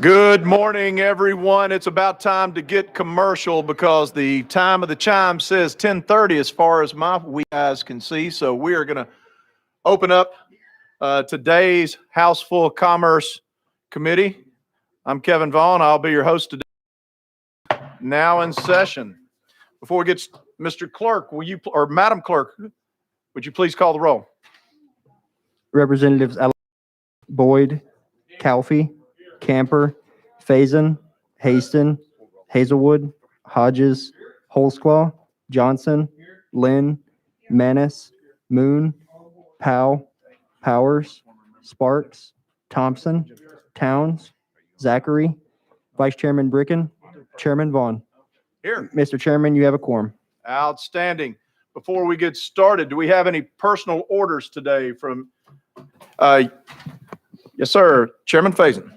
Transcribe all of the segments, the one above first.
Good morning, everyone. It's about time to get commercial because the time of the chime says 10:30 as far as my wee eyes can see. So we are going to open up today's House Full Commerce Committee. I'm Kevin Vaughn. I'll be your host today. Now in session. Before we get, Mr. Clerk, will you, or Madam Clerk, would you please call the roll? Representatives Boyd, Calfee, Camper, Faison, Haston, Hazelwood, Hodges, Holsclaw, Johnson, Lynn, Manis, Moon, Powell, Powers, Sparks, Thompson, Towns, Zachary, Vice Chairman Bricken, Chairman Vaughn. Here. Mr. Chairman, you have a quorum. Outstanding. Before we get started, do we have any personal orders today from, yes, sir, Chairman Faison.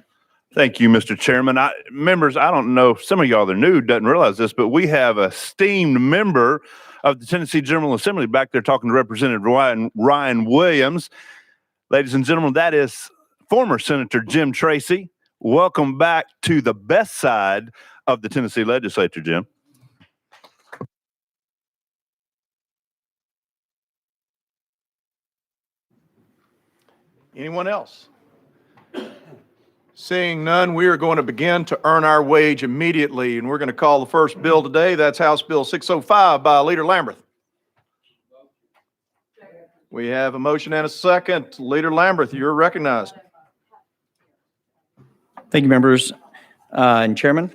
Thank you, Mr. Chairman. Members, I don't know, some of y'all that are new doesn't realize this, but we have a esteemed member of the Tennessee General Assembly back there talking to Representative Ryan Williams. Ladies and gentlemen, that is former Senator Jim Tracy. Welcome back to the best side of the Tennessee legislature, Jim. Anyone else? Seeing none, we are going to begin to earn our wage immediately, and we're going to call the first bill today. That's House Bill 605 by Leader Lamberth. We have a motion and a second. Leader Lamberth, you're recognized. Thank you, members and Chairman.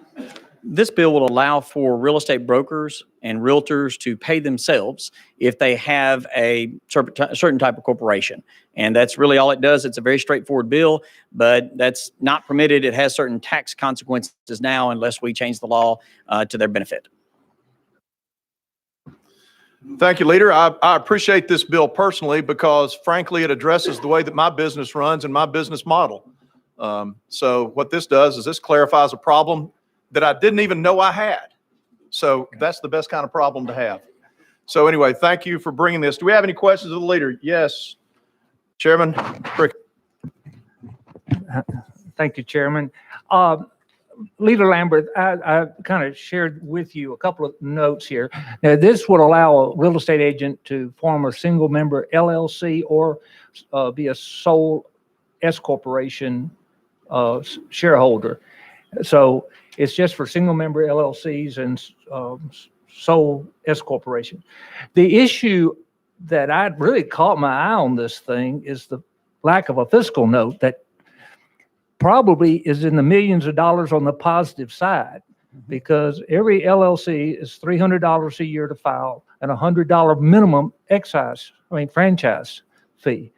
This bill will allow for real estate brokers and realtors to pay themselves if they have a certain type of corporation. And that's really all it does. It's a very straightforward bill, but that's not permitted. It has certain tax consequences now unless we change the law to their benefit. Thank you, Leader. I appreciate this bill personally because, frankly, it addresses the way that my business runs and my business model. So what this does is this clarifies a problem that I didn't even know I had. So that's the best kind of problem to have. So anyway, thank you for bringing this. Do we have any questions of the Leader? Yes, Chairman Brick. Thank you, Chairman. Leader Lamberth, I kind of shared with you a couple of notes here. Now, this would allow a real estate agent to form a single member LLC or be a sole S corporation shareholder. So it's just for single member LLCs and sole S corporation. The issue that I really caught my eye on this thing is the lack of a fiscal note that probably is in the millions of dollars on the positive side, because every LLC is $300 a year to file and $100 minimum franchise fee.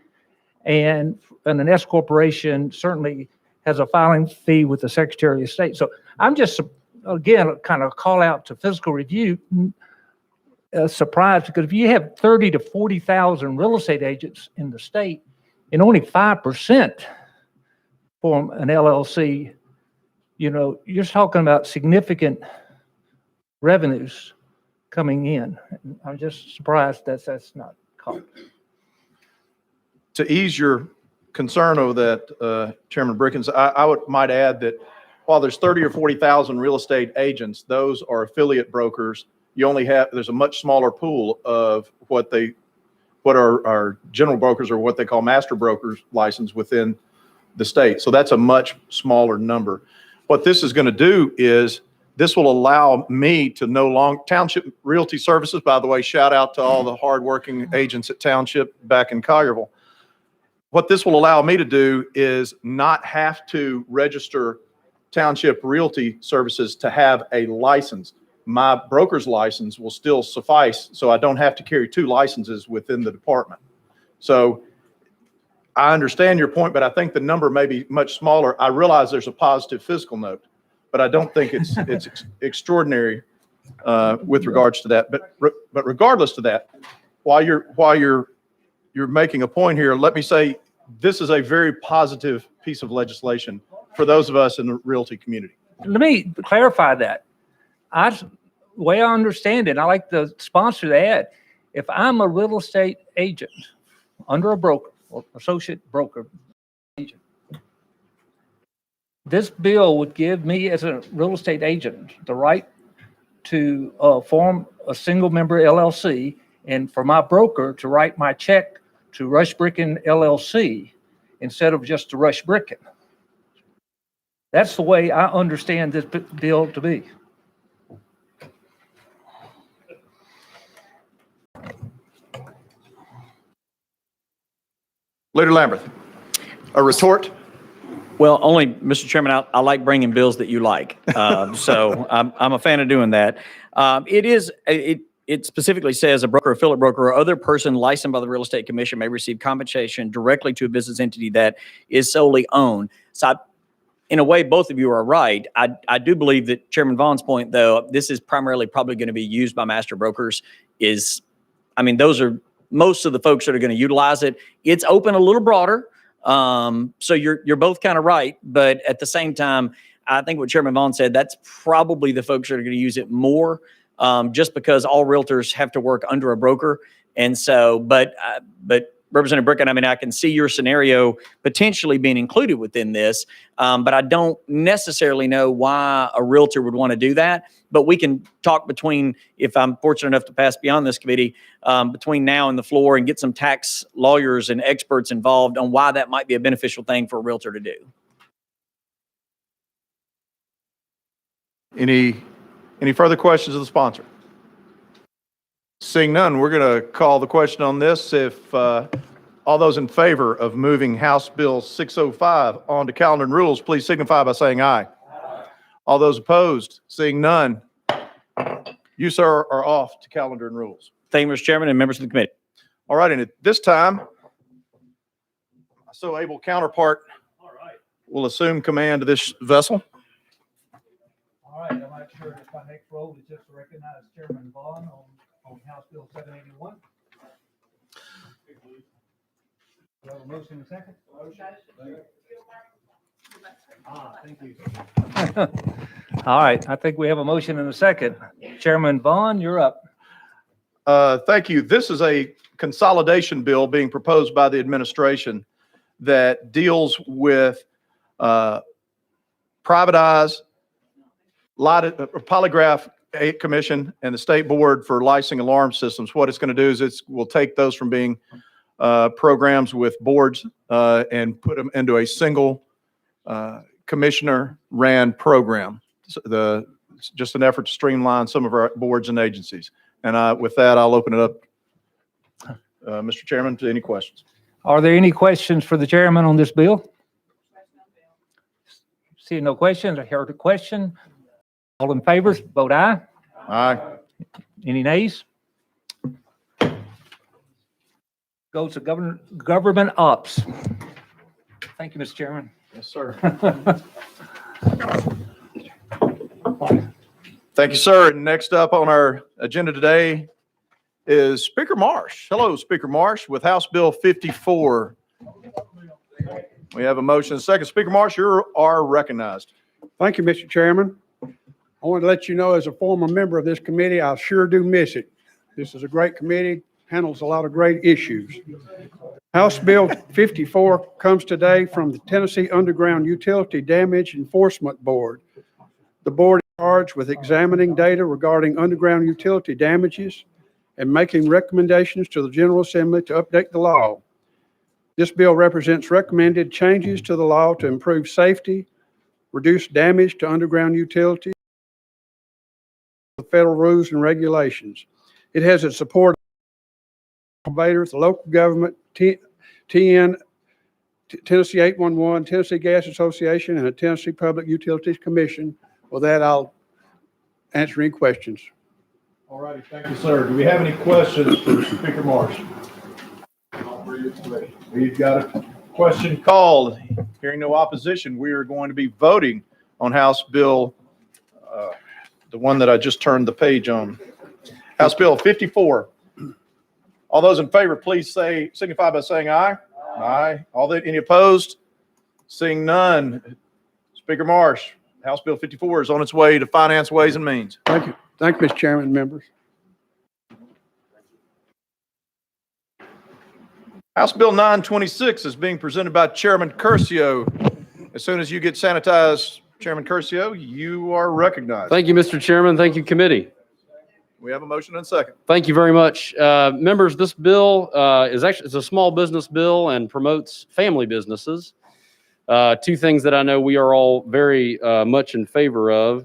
And an S corporation certainly has a filing fee with the Secretary of State. So I'm just, again, kind of call out to fiscal review, surprised, because if you have 30 to 40,000 real estate agents in the state and only 5% form an LLC, you know, you're talking about significant revenues coming in. I'm just surprised that's not caught. To ease your concern over that, Chairman Brickens, I might add that while there's 30 or 40,000 real estate agents, those are affiliate brokers. You only have, there's a much smaller pool of what are general brokers, or what they call master brokers license within the state. So that's a much smaller number. What this is going to do is this will allow me to no longer, Township Realty Services, by the way, shout out to all the hardworking agents at Township back in Collierville. What this will allow me to do is not have to register Township Realty Services to have a license. My broker's license will still suffice, so I don't have to carry two licenses within the department. So I understand your point, but I think the number may be much smaller. I realize there's a positive fiscal note, but I don't think it's extraordinary with regards to that. But regardless to that, while you're making a point here, let me say this is a very positive piece of legislation for those of us in the realty community. Let me clarify that. The way I understand it, I like the sponsor to add, if I'm a real estate agent under a broker or associate broker agent, This bill would give me as a real estate agent the right to form a single member LLC and for my broker to write my check to Rush Bricken LLC instead of just to Rush Bricken. That's the way I understand this bill to be. Leader Lamberth, a retort? Well, only, Mr. Chairman, I like bringing bills that you like. So I'm a fan of doing that. It specifically says a broker, affiliate broker, or other person licensed by the Real Estate Commission may receive compensation directly to a business entity that is solely owned. So in a way, both of you are right. I do believe that Chairman Vaughn's point, though, this is primarily probably going to be used by master brokers. Those are most of the folks that are going to utilize it. It's open a little broader. So you're both kind of right, but at the same time, I think what Chairman Vaughn said, that's probably the folks that are going to use it more, just because all realtors have to work under a broker. And so, but Representative Bricken, I can see your scenario potentially being included within this, but I don't necessarily know why a realtor would want to do that. But we can talk between, if I'm fortunate enough to pass beyond this committee, between now and the floor and get some tax lawyers and experts involved on why that might be a beneficial thing for a realtor to do. Any further questions of the sponsor? Seeing none, we're going to call the question on this. If all those in favor of moving House Bill 605 onto calendar and rules, please signify by saying aye. All those opposed, seeing none, you, sir, are off to calendar and rules. Thank you, Mr. Chairman and members of the committee. All right, and at this time, my so able counterpart will assume command of this vessel. All right, I'm not sure if my next role is just to recognize Chairman Vaughn on House Bill 781. Do I have a motion in a second? Thank you. All right, I think we have a motion in a second. Chairman Vaughn, you're up. Thank you. This is a consolidation bill being proposed by the administration that deals with privatized polygraph commission and the state board for licensing alarm systems. What it's going to do is we'll take those from being programs with boards and put them into a single commissioner ran program. So it's just an effort to streamline some of our boards and agencies. And with that, I'll open it up, Mr. Chairman, to any questions. Are there any questions for the chairman on this bill? Seeing no questions, I heard a question. All in favor, vote aye. Aye. Any nays? Go to government ops. Thank you, Mr. Chairman. Yes, sir. Thank you, sir. And next up on our agenda today is Speaker Marsh. Hello, Speaker Marsh, with House Bill 54. We have a motion and a second. Speaker Marsh, you are recognized. Thank you, Mr. Chairman. I want to let you know, as a former member of this committee, I sure do miss it. This is a great committee, handles a lot of great issues. House Bill 54 comes today from the Tennessee Underground Utility Damage Enforcement Board. The board is charged with examining data regarding underground utility damages and making recommendations to the General Assembly to update the law. This bill represents recommended changes to the law to improve safety, reduce damage to underground utilities, the federal rules and regulations. It has its support of innovators, the local government, Tennessee 811, Tennessee Gas Association, and the Tennessee Public Utilities Commission. With that, I'll answer any questions. All righty, thank you, sir. Do we have any questions for Speaker Marsh? We've got a question called. Hearing no opposition, we are going to be voting on House Bill, the one that I just turned the page on. House Bill 54. All those in favor, please signify by saying aye. Aye. Any opposed? Seeing none. Speaker Marsh, House Bill 54 is on its way to Finance, Ways and Means. Thank you. Thank you, Mr. Chairman and members. House Bill 926 is being presented by Chairman Curcio. As soon as you get sanitized, Chairman Curcio, you are recognized. Thank you, Mr. Chairman. Thank you, committee. We have a motion and a second. Thank you very much. Members, this bill it's a small business bill and promotes family businesses. Two things that I know we are all very much in favor of,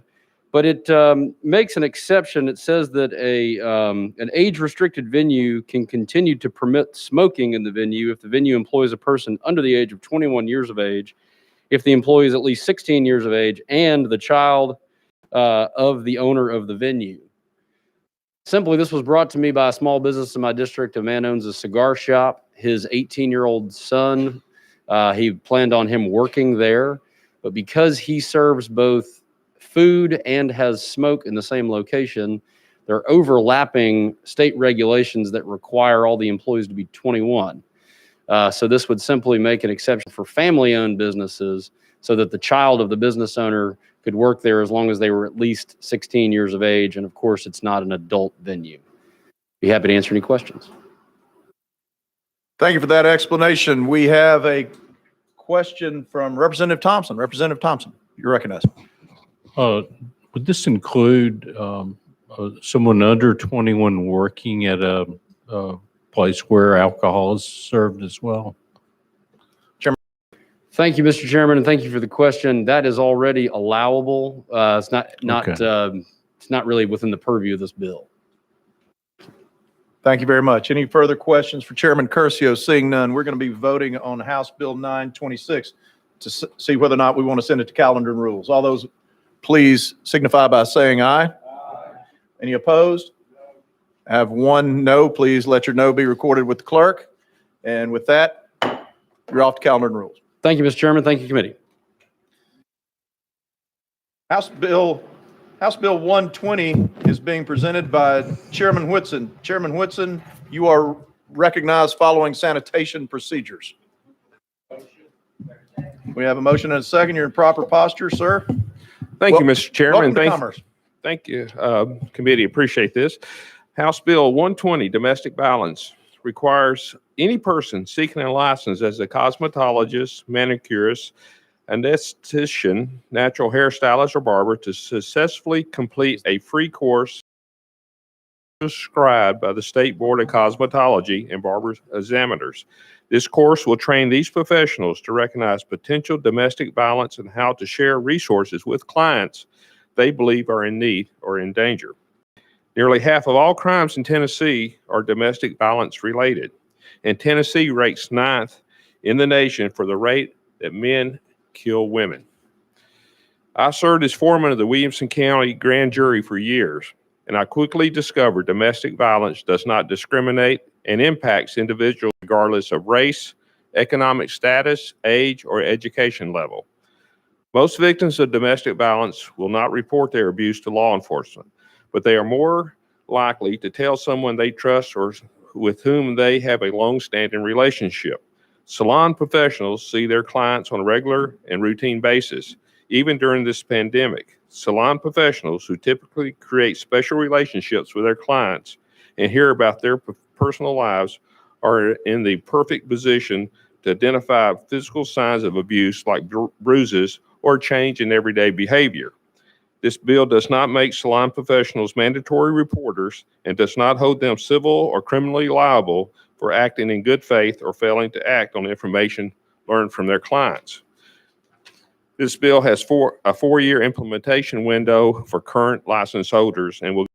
but it makes an exception. It says that an age-restricted venue can continue to permit smoking in the venue if the venue employs a person under the age of 21 years of age, if the employee is at least 16 years of age, and the child of the owner of the venue. Simply, this was brought to me by a small business in my district. A man owns a cigar shop. His 18-year-old son, he planned on him working there, but because he serves both food and has smoke in the same location, there are overlapping state regulations that require all the employees to be 21. So this would simply make an exception for family-owned businesses so that the child of the business owner could work there as long as they were at least 16 years of age. And of course, it's not an adult venue. Be happy to answer any questions. Thank you for that explanation. We have a question from Representative Thompson. Representative Thompson, you're recognized. Would this include someone under 21 working at a place where alcohol is served as well? Thank you, Mr. Chairman, and thank you for the question. That is already allowable. It's not it's not really within the purview of this bill. Thank you very much. Any further questions for Chairman Curcio? Seeing none, we're going to be voting on House Bill 926 to see whether or not we want to send it to calendar and rules. All those, please signify by saying aye. Aye. Any opposed? I have one no. Please let your no be recorded with the clerk. And with that, you're off to calendar and rules. Thank you, Mr. Chairman. Thank you, committee. House Bill 120 is being presented by Chairman Whitson. Chairman Whitson, you are recognized following sanitation procedures. We have a motion and a second. You're in proper posture, sir. Thank you, Mr. Chairman. Welcome to Commerce. Thank you, committee. Appreciate this. House Bill 120, domestic violence, requires any person seeking a license as a cosmetologist, manicurist, anesthetician, natural hairstylist, or barber to successfully complete a free course prescribed by the State Board of Cosmetology and Barber Examiners. This course will train these professionals to recognize potential domestic violence and how to share resources with clients they believe are in need or in danger. Nearly half of all crimes in Tennessee are domestic violence related, and Tennessee ranks 9th in the nation for the rate that men kill women. I served as foreman of the Williamson County Grand Jury for years, and I quickly discovered domestic violence does not discriminate and impacts individuals regardless of race, economic status, age, or education level. Most victims of domestic violence will not report their abuse to law enforcement, but they are more likely to tell someone they trust or with whom they have a long-standing relationship. Salon professionals see their clients on a regular and routine basis, even during this pandemic. Salon professionals who typically create special relationships with their clients and hear about their personal lives are in the perfect position to identify physical signs of abuse like bruises or change in everyday behavior. This bill does not make salon professionals mandatory reporters and does not hold them civil or criminally liable for acting in good faith or failing to act on information learned from their clients. This bill has a four-year implementation window for current license holders and will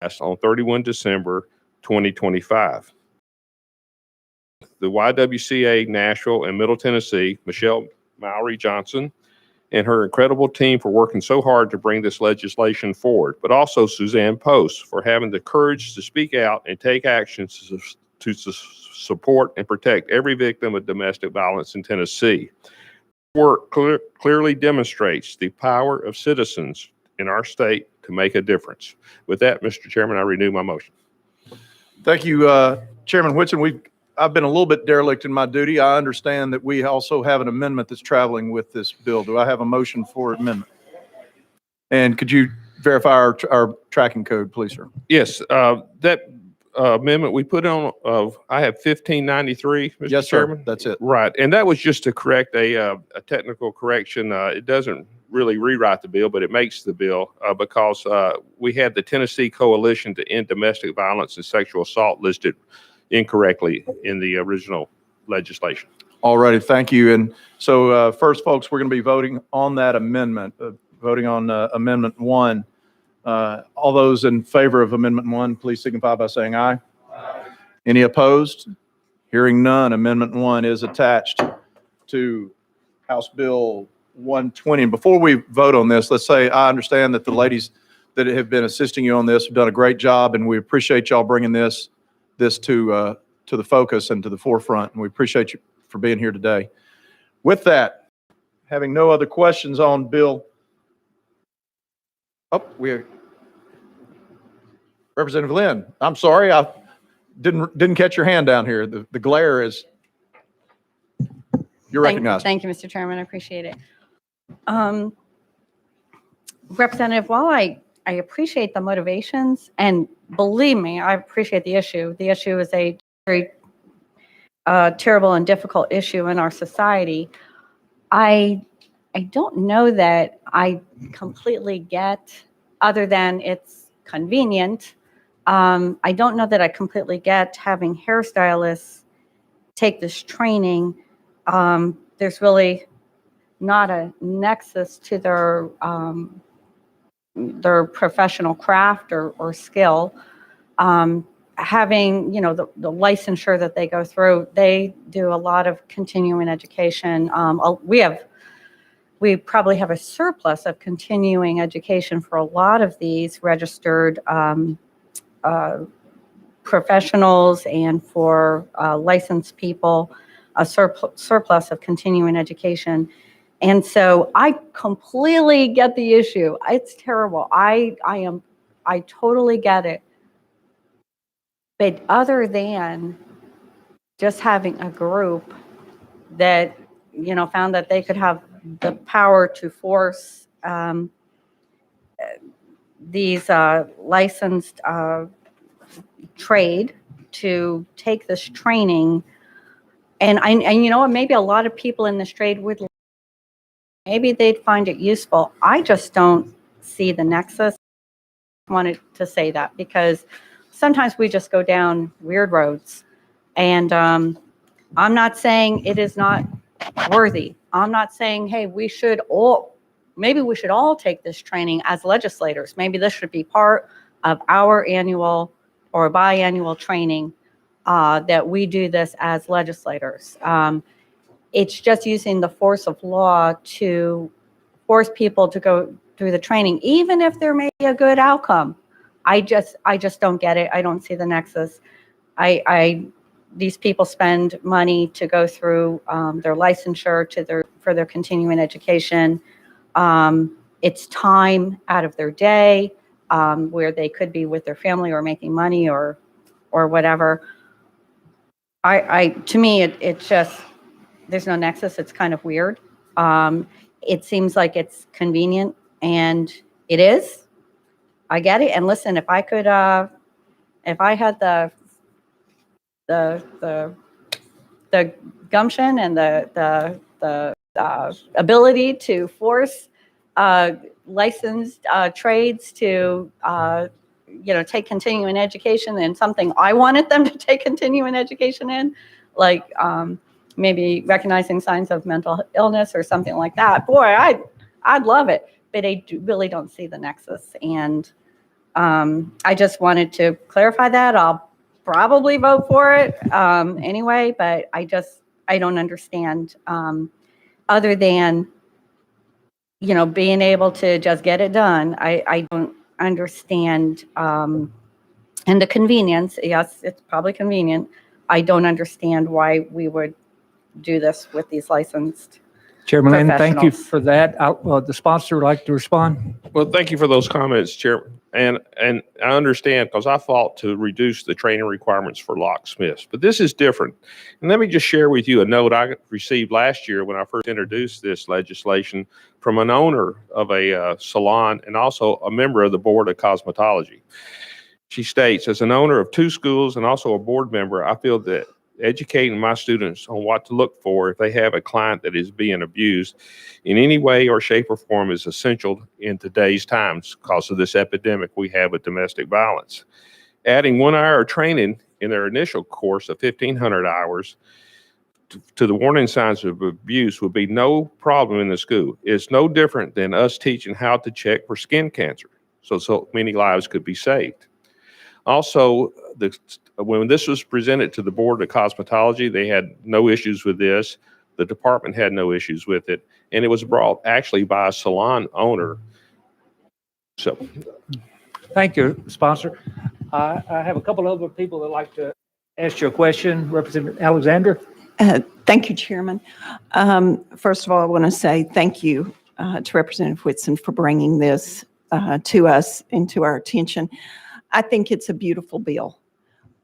pass on 31 December 2025. The YWCA Nashville and Middle Tennessee, Michelle Mowry Johnson, and her incredible team for working so hard to bring this legislation forward, but also Suzanne Post for having the courage to speak out and take actions to support and protect every victim of domestic violence in Tennessee. Work clearly demonstrates the power of citizens in our state to make a difference. With that, Mr. Chairman, I renew my motion. Thank you, Chairman Whitson. I've been a little bit derelict in my duty. I understand that we also have an amendment that's traveling with this bill. Do I have a motion for amendment? And could you verify our tracking code, please, sir? Yes, that amendment we put on of, I have 1593, Mr. Yes, sir. Chairman. That's it. Right, and that was just to correct a technical correction. It doesn't really rewrite the bill, but it makes the bill because we had the Tennessee Coalition to End Domestic Violence and Sexual Assault listed incorrectly in the original legislation. All righty, thank you. And so first, folks, we're going to be voting on that amendment, voting on Amendment 1. All those in favor of Amendment 1, please signify by saying aye. Aye. Any opposed? Hearing none, Amendment 1 is attached to House Bill 120. And before we vote on this, let's say I understand that the ladies that have been assisting you on this have done a great job, and we appreciate y'all bringing this to the focus and to the forefront, and we appreciate you for being here today. With that, having no other questions on Bill. Oh, Representative Lynn, I'm sorry, I didn't catch your hand down here. The glare is, you're recognized. Thank you, Mr. Chairman. I appreciate it. Representative, while I appreciate the motivations, and believe me, I appreciate the issue. The issue is a very terrible and difficult issue in our society. I don't know that I completely get, other than it's convenient, I don't know that I completely get having hairstylists take this training. There's really not a nexus to their professional craft or skill. Having, the licensure that they go through, they do a lot of continuing education. We probably have a surplus of continuing education for a lot of these registered professionals and for licensed people, a surplus of continuing education. And so I completely get the issue. It's terrible. I totally get it. But other than just having a group that, found that they could have the power to force these licensed trade to take this training, and maybe a lot of people in this trade would, maybe they'd find it useful. I just don't see the nexus. I wanted to say that because sometimes we just go down weird roads, and I'm not saying it is not worthy. I'm not saying, hey, maybe we should all take this training as legislators. Maybe this should be part of our annual or biannual training, that we do this as legislators. It's just using the force of law to force people to go through the training, even if there may be a good outcome. I just don't get it. I don't see the nexus. These people spend money to go through their licensure for their continuing education. It's time out of their day where they could be with their family or making money or whatever. To me, it's just, there's no nexus. It's kind of weird. It seems like it's convenient, and it is. I get it. And listen, if I had the gumption and the ability to force licensed trades to take continuing education in something I wanted them to take continuing education in, like maybe recognizing signs of mental illness or something like that, boy, I'd love it. But I really don't see the nexus, and I just wanted to clarify that. I'll probably vote for it anyway, but I don't understand, other than, being able to just get it done. I don't understand, and the convenience, yes, it's probably convenient. I don't understand why we would do this with these licensed Chairman Lynn, thank you professionals. for that. The sponsor would like to respond. Well, thank you for those comments, Chairman. And I understand, because I fought to reduce the training requirements for locksmiths, but this is different. And let me just share with you a note I received last year when I first introduced this legislation from an owner of a salon and also a member of the Board of Cosmetology. She states, as an owner of 2 schools and also a board member, I feel that educating my students on what to look for if they have a client that is being abused in any way or shape or form is essential in today's times because of this epidemic we have with domestic violence. Adding 1 hour of training in their initial course of 1,500 hours to the warning signs of abuse would be no problem in the school. It's no different than us teaching how to check for skin cancer. So many lives could be saved. Also, when this was presented to the Board of Cosmetology, they had no issues with this. The department had no issues with it. And it was brought actually by a salon owner. So, Thank you, sponsor. I have a couple other people that like to ask you a question. Representative Alexander? Thank you, Chairman. First of all, I want to say thank you to Representative Whitson for bringing this to us and to our attention. I think it's a beautiful bill.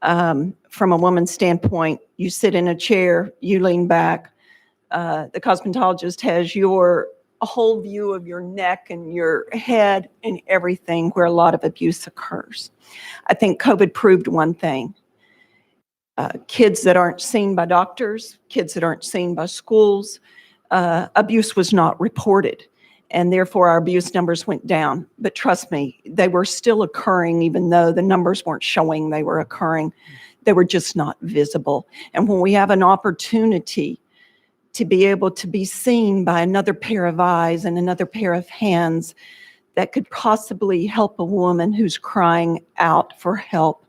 From a woman's standpoint, you sit in a chair, you lean back. The cosmetologist has a whole view of your neck and your head and everything where a lot of abuse occurs. I think COVID proved one thing. Kids that aren't seen by doctors, kids that aren't seen by schools, abuse was not reported, and therefore our abuse numbers went down. But trust me, they were still occurring even though the numbers weren't showing they were occurring. They were just not visible. And when we have an opportunity to be able to be seen by another pair of eyes and another pair of hands that could possibly help a woman who's crying out for help,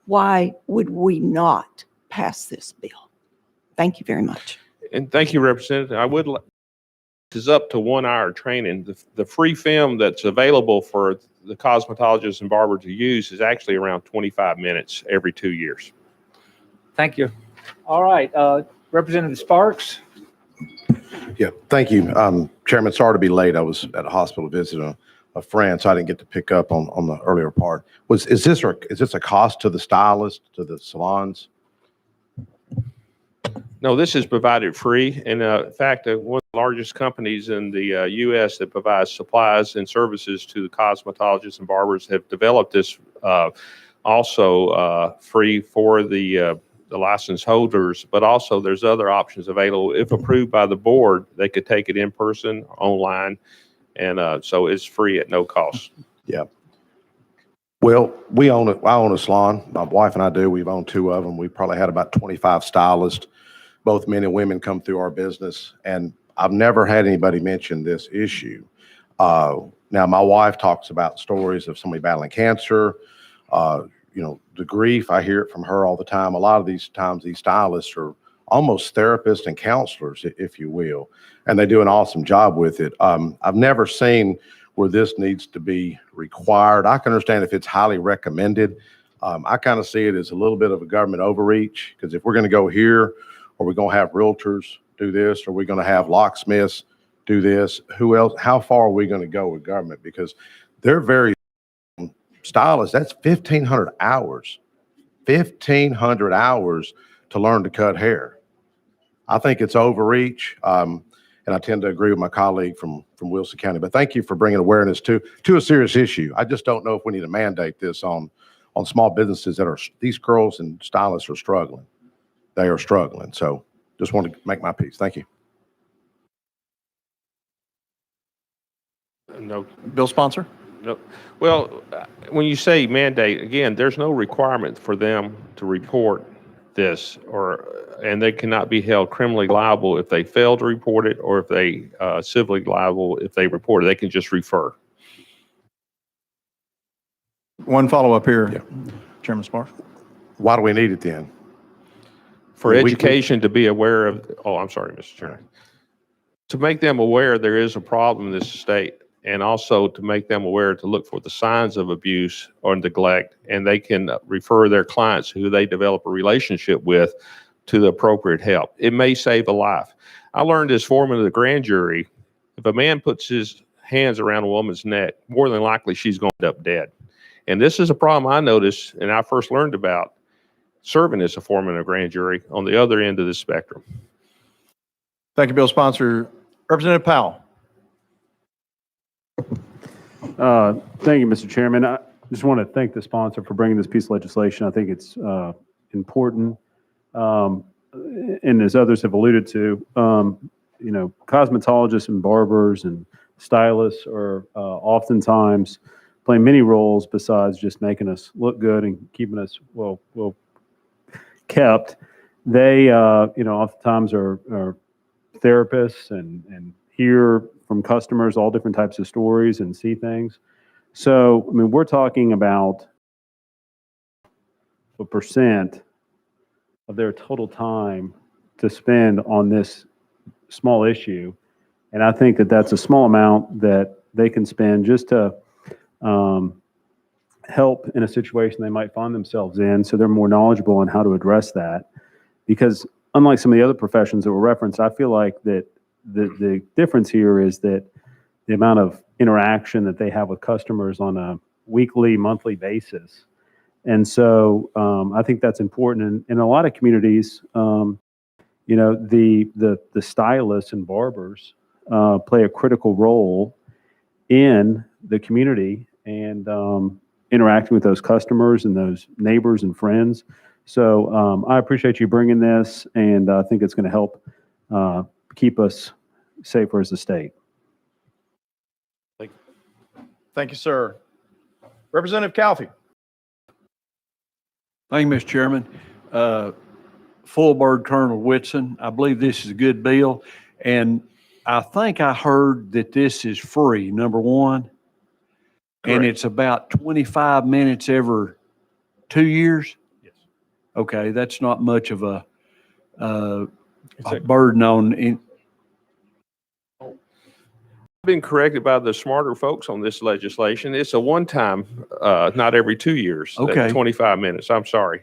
why would we not pass this bill? Thank you very much. and thank you, Representative. This is up to 1 hour training. The free film that's available for the cosmetologist and barber to use is actually around 25 minutes every 2 years. Thank you. All right, Representative Sparks? Yeah, thank you. Chairman, sorry to be late. I was at a hospital visiting a friend, so I didn't get to pick up on the earlier part. Is this a cost to the stylist, to the salons? No, this is provided free. And in fact, one of the largest companies in the U.S. that provides supplies and services to the cosmetologists and barbers have developed this also free for the license holders, but also there's other options available. If approved by the board, they could take it in person, online, and so it's free at no cost. Yeah. Well, I own a salon. My wife and I do. We've owned 2 of them. We probably had about 25 stylists, both men and women, come through our business. And I've never had anybody mention this issue. Now, my wife talks about stories of somebody battling cancer, the grief. I hear it from her all the time. A lot of these times, these stylists are almost therapists and counselors, if you will, and they do an awesome job with it. I've never seen where this needs to be required. I can understand if it's highly recommended. I kind of see it as a little bit of a government overreach, because if we're going to go here, or we're going to have realtors do this, or we're going to have locksmiths do this, who else? How far are we going to go with government? Because they're very stylists. That's 1,500 hours. 1,500 hours to learn to cut hair. I think it's overreach, and I tend to agree with my colleague from Wilson County. But thank you for bringing awareness to a serious issue. I just don't know if we need to mandate this on small businesses that are, these girls and stylists are struggling. They are struggling. So just want to make my piece. Thank you. No, Bill sponsor? no. Well, when you say mandate, again, there's no requirement for them to report this, and they cannot be held criminally liable if they fail to report it, or if they civilly liable if they report it. They can just refer. One follow-up here, Chairman Sparks. Why do we need it then? For education to be aware of, I'm sorry, Mr. Chairman. To make them aware there is a problem in this state, and also to make them aware to look for the signs of abuse or neglect, and they can refer their clients who they develop a relationship with to the appropriate help. It may save a life. I learned this foreman of the grand jury. If a man puts his hands around a woman's neck, more than likely she's going to end up dead. And this is a problem I noticed, and I first learned about serving as a foreman of a grand jury on the other end of the spectrum. Thank you, Bill sponsor. Representative Powell. Thank you, Mr. Chairman. just want to thank the sponsor for bringing this piece of legislation. I think it's important. And as others have alluded to, cosmetologists and barbers and stylists are oftentimes playing many roles besides just making us look good and keeping us well kept. They, oftentimes are therapists and hear from customers all different types of stories and see things. So, I mean, we're talking about a percent of their total time to spend on this small issue. And I think that that's a small amount that they can spend just to help in a situation they might find themselves in, so they're more knowledgeable on how to address that. Because unlike some of the other professions that were referenced, I feel like that the difference here is that the amount of interaction that they have with customers on a weekly, monthly basis. And so I think that's important. In a lot of communities, the stylists and barbers play a critical role in the community and interacting with those customers and those neighbors and friends. So I appreciate you bringing this, and I think it's going to help keep us safer as a state. Thank you, sir. Representative Calfee. Thank you, Mr. Chairman. Full Bird Colonel Whitson. I believe this is a good bill, and I think I heard that this is free, number one. Correct. And it's about 25 minutes every 2 years? Yes. Okay, that's not much of a burden on. I've been corrected by the smarter folks on this legislation. It's a one-time, not every 2 years. Okay. 25 minutes. I'm sorry.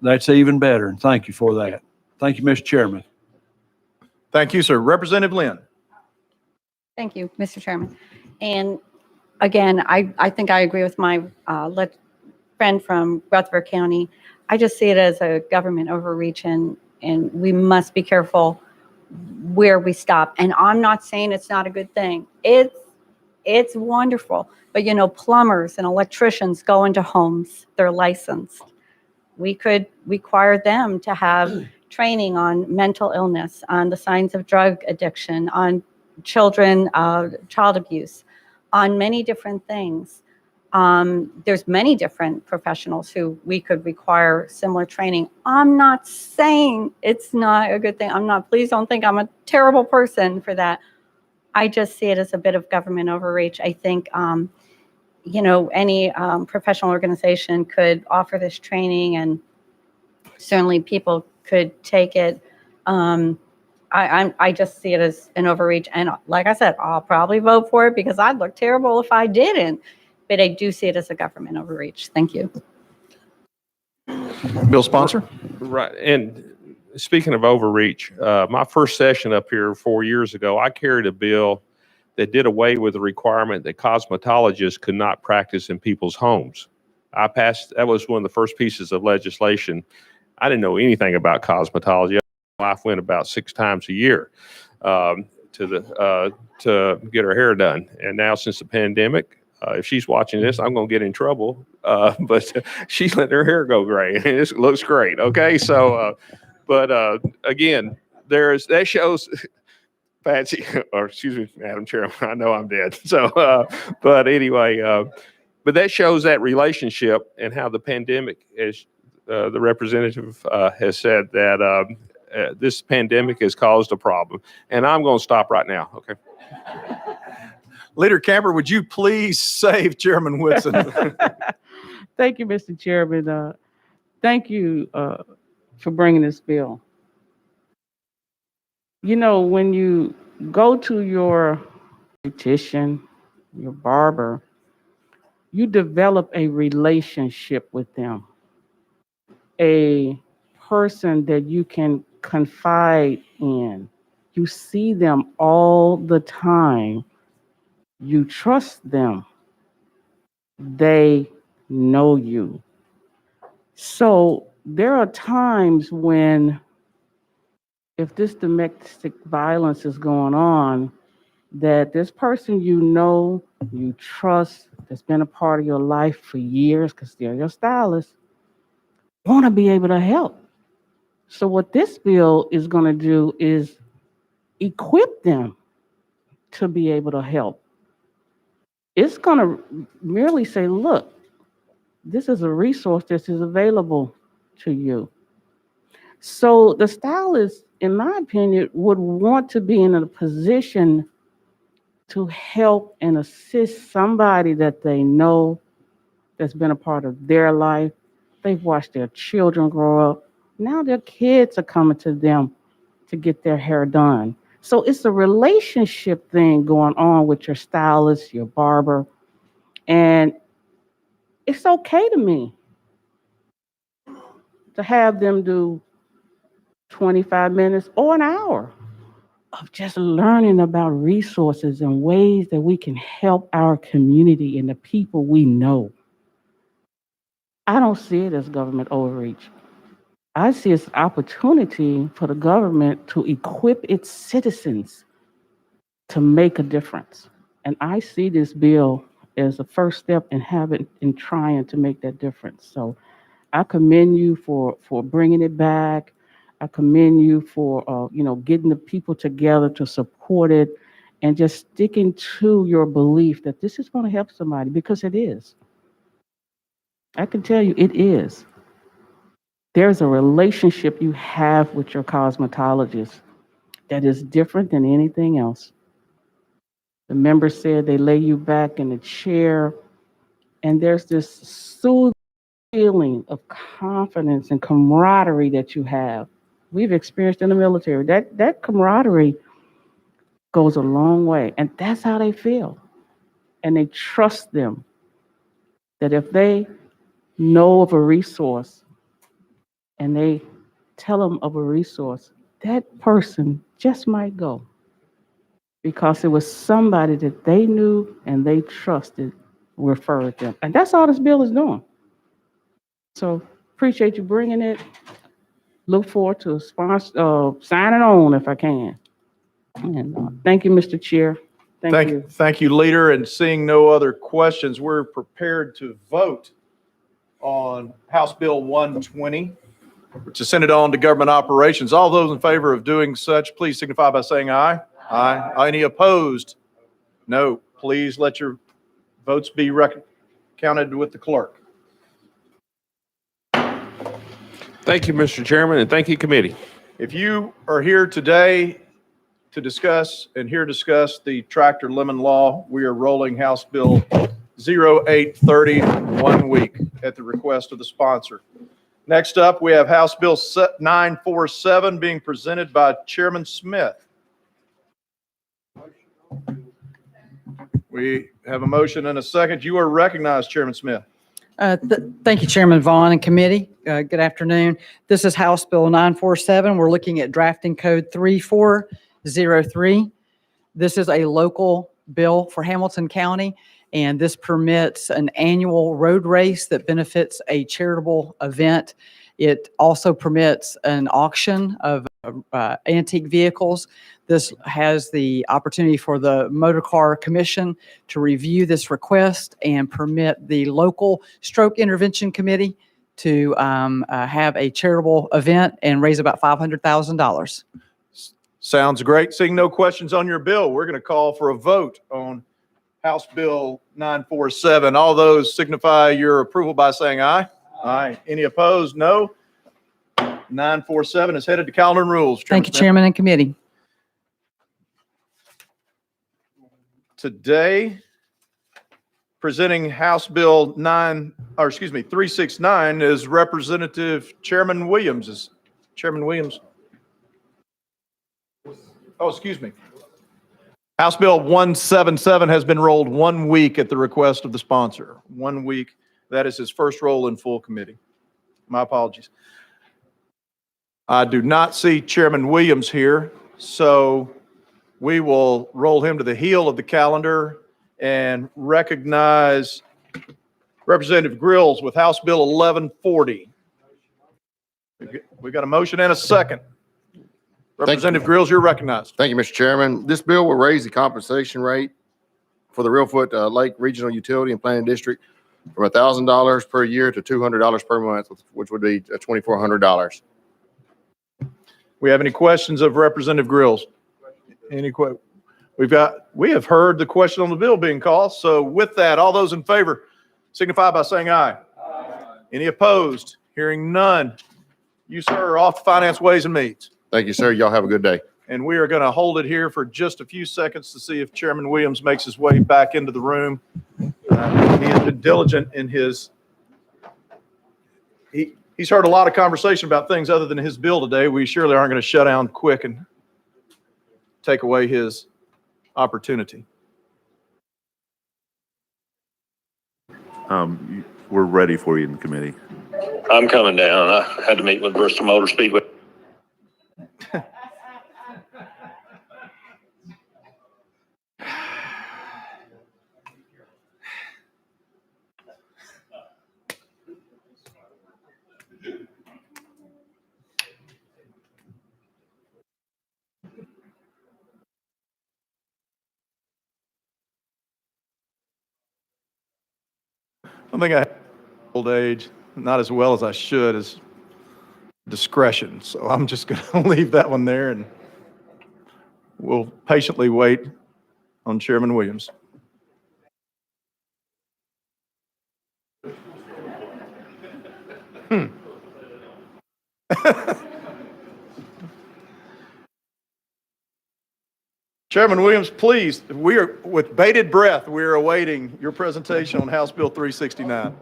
That's even better, and thank you for that. Thank you, Mr. Chairman. Thank you, sir. Representative Lynn. Thank you, Mr. Chairman. And again, I think I agree with my friend from Rutherford County. I just see it as a government overreach, and we must be careful where we stop. And I'm not saying it's not a good thing. It's wonderful. But plumbers and electricians go into homes, they're licensed. We could require them to have training on mental illness, on the signs of drug addiction, on children, child abuse, on many different things. There's many different professionals who we could require similar training. I'm not saying it's not a good thing. Please don't think I'm a terrible person for that. I just see it as a bit of government overreach. I think, any professional organization could offer this training, and certainly people could take it. I just see it as an overreach. And like I said, I'll probably vote for it because I'd look terrible if I didn't. But I do see it as a government overreach. Thank you. Bill sponsor. Right. And speaking of overreach, my first session up here 4 years ago, I carried a bill that did away with the requirement that cosmetologists could not practice in people's homes. That was one of the first pieces of legislation. I didn't know anything about cosmetology. My wife went about 6 times a year to get her hair done. And now since the pandemic, if she's watching this, I'm going to get in trouble. But she's letting her hair go gray, and it looks great. Okay, so, again, that shows, Patsy, or excuse me, Madam Chairman, I know I'm dead. So, but anyway, but that shows that relationship and how the pandemic, as the representative has said, that this pandemic has caused a problem. And I'm going to stop right now. Okay. Leader Camper, would you please save Chairman Whitson? Thank you, Mr. Chairman. Thank you for bringing this bill. When you go to your beautician, your barber, you develop a relationship with them, a person that you can confide in. You see them all the time. You trust them. They know you. So there are times when, if this domestic violence is going on, that this person you trust, that's been a part of your life for years, because they're your stylist, want to be able to help. So what this bill is going to do is equip them to be able to help. It's going to merely say, look, this is a resource that is available to you. So the stylist, in my opinion, would want to be in a position to help and assist somebody that they know that's been a part of their life. They've watched their children grow up. Now their kids are coming to them to get their hair done. So it's a relationship thing going on with your stylist, your barber, and it's okay to me to have them do 25 minutes or an hour of just learning about resources and ways that we can help our community and the people we know. I don't see it as government overreach. I see it as an opportunity for the government to equip its citizens to make a difference. And I see this bill as a first step in trying to make that difference. So I commend you for bringing it back. I commend you for getting the people together to support it and just sticking to your belief that this is going to help somebody, because it is. I can tell you it is. There's a relationship you have with your cosmetologist that is different than anything else. The member said they lay you back in a chair, and there's this soothing feeling of confidence and camaraderie that you have. We've experienced in the military. That camaraderie goes a long way, and that's how they feel. And they trust them that if they know of a resource and they tell them of a resource, that person just might go because it was somebody that they knew and they trusted referred them. And that's all this bill is doing. So appreciate you bringing it. Look forward to signing on if I can. And thank you, Mr. Chair. Thank you. Thank you, Leader. And seeing no other questions, we're prepared to vote on House Bill 120, which is Senate on to government operations. All those in favor of doing such, please signify by saying aye. Aye. Any opposed? No. Please let your votes be counted with the clerk. Thank you, Mr. Chairman, and thank you, committee. If you are here today to discuss the tractor lemon law, we are rolling House Bill 0830 1 week at the request of the sponsor. Next up, we have House Bill 947 being presented by Chairman Smith. We have a motion and a second. You are recognized, Chairman Smith. Thank you, Chairman Vaughn and committee. Good afternoon. This is House Bill 947. We're looking at drafting code 3403. This is a local bill for Hamilton County, and this permits an annual road race that benefits a charitable event. It also permits an auction of antique vehicles. This has the opportunity for the Motor Car Commission to review this request and permit the local stroke intervention committee to have a charitable event and raise about $500,000. Sounds great. Seeing no questions on your bill, we're going to call for a vote on House Bill 947. All those signify your approval by saying aye. Aye. Any opposed? No. 947 is headed to calendar and rules. Thank you, Chairman and committee. Today, presenting House Bill 369 is Representative Chairman Williams. Is Chairman Williams? Oh, excuse me. House Bill 177 has been rolled 1 week at the request of the sponsor. 1 week. That is his first roll in full committee. My apologies. I do not see Chairman Williams here, so we will roll him to the heel of the calendar and recognize Representative Grills with House Bill 1140. We've got a motion and a second. Representative Grills, you're recognized. Thank you, Mr. Chairman. This bill will raise the compensation rate for the Reelfoot Lake Regional Utility and Planning District from $1,000 per year to $200 per month, which would be $2,400. We have any questions of Representative Grills? We have heard the question on the bill being called. So with that, all those in favor signify by saying aye. Any opposed? Hearing none. You, sir, are off to Finance, Ways and Means. Thank you, sir. Y'all have a good day. And we are going to hold it here for just a few seconds to see if Chairman Williams makes his way back into the room. He has been diligent in his, he's heard a lot of conversation about things other than his bill today. We surely aren't going to shut down quick and take away his opportunity. We're ready for you in the committee. I'm coming down. I had to meet with Bristol Motor Speedway. I think I have old age, not as well as I should, as discretion. So I'm just going to leave that one there, and we'll patiently wait on Chairman Williams. Chairman Williams, please, we are, with bated breath, we are awaiting your presentation on House Bill 369.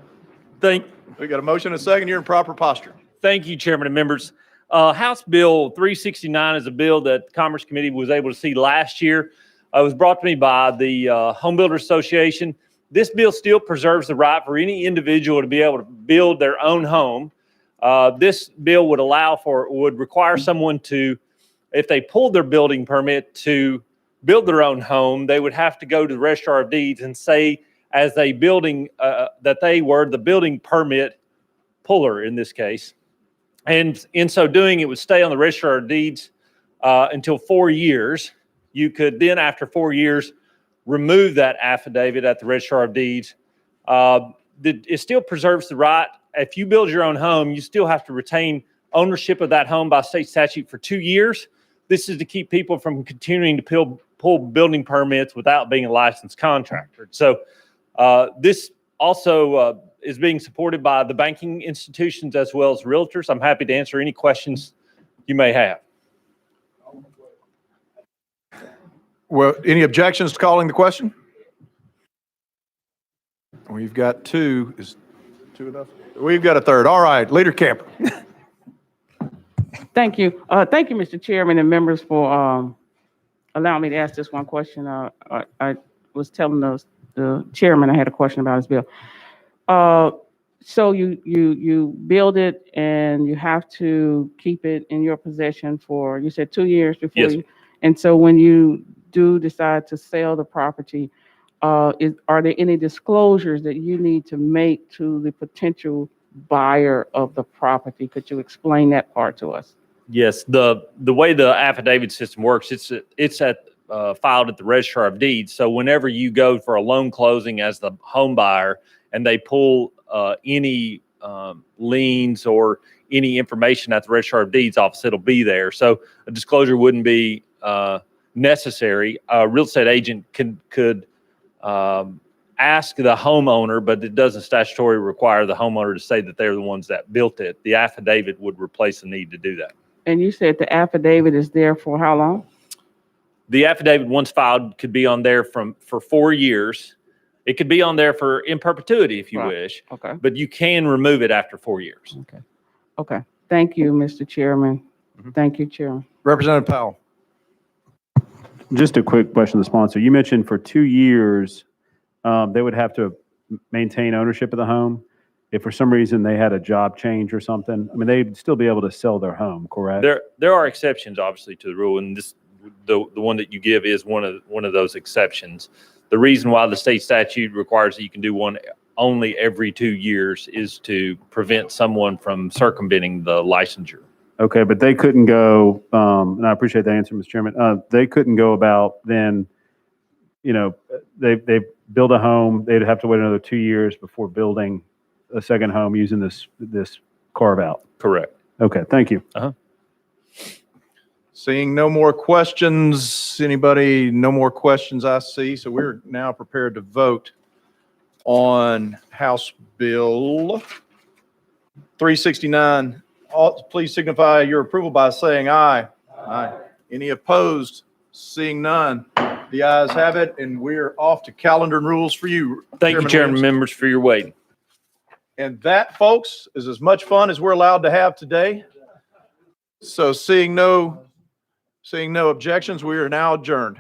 We got a motion and a second. You're in proper posture. Thank you, Chairman and members. House Bill 369 is a bill that the Commerce Committee was able to see last year. It was brought to me by the Home Builders Association. This bill still preserves the right for any individual to be able to build their own home. This bill would require someone to, if they pulled their building permit to build their own home, they would have to go to the Registrar of Deeds and say as a building that they were the building permit puller in this case. And in so doing, it would stay on the Registrar of Deeds until 4 years. You could then, after 4 years, remove that affidavit at the Registrar of Deeds. It still preserves the right. If you build your own home, you still have to retain ownership of that home by state statute for 2 years. This is to keep people from continuing to pull building permits without being a licensed contractor. So this also is being supported by the banking institutions as well as realtors. I'm happy to answer any questions you may have. Well, any objections to calling the question? We've got two. Is two enough? We've got a third. All right, Leader Camper. Thank you. Thank you, Mr. Chairman and members, for allowing me to ask this one question. I was telling the chairman I had a question about his bill. So you build it and you have to keep it in your possession for, you said 2 years before Yes. you. And so when you do decide to sell the property, are there any disclosures that you need to make to the potential buyer of the property? Could you explain that part to us? Yes, the way the affidavit system works, it's filed at the Registrar of Deeds. So whenever you go for a loan closing as the home buyer and they pull any liens or any information at the Registrar of Deeds office, it'll be there. So a disclosure wouldn't be necessary. A real estate agent could ask the homeowner, but it doesn't statutorily require the homeowner to say that they're the ones that built it. The affidavit would replace the need to do that. And you said the affidavit is there for how long? The affidavit, once filed, could be on there for 4 years. It could be on there for in perpetuity if you wish. Okay. But you can remove it after 4 years. Okay. Thank you, Mr. Chairman. Thank you, Chairman. Representative Powell. Just a quick question to the sponsor. You mentioned for 2 years, they would have to maintain ownership of the home. If for some reason they had a job change or something, I mean, they'd still be able to sell their home, correct? There are exceptions, obviously, to the rule, and the one that you give is one of those exceptions. The reason why the state statute requires that you can do one only every 2 years is to prevent someone from circumventing the licensure. Okay, but they couldn't go, and I appreciate the answer, Mr. Chairman. They couldn't go about then, they build a home, they'd have to wait another 2 years before building a second home using this carve out. Correct. Okay, thank you. Seeing no more questions, anybody, no more questions I see. So we're now prepared to vote on House Bill 369. All, please signify your approval by saying aye. Aye. Any opposed? Seeing none. The ayes have it, and we're off to calendar and rules for you. Thank you, Chairman, Williams. members, for your waiting. And that, folks, is as much fun as we're allowed to have today. So seeing no objections, we are now adjourned.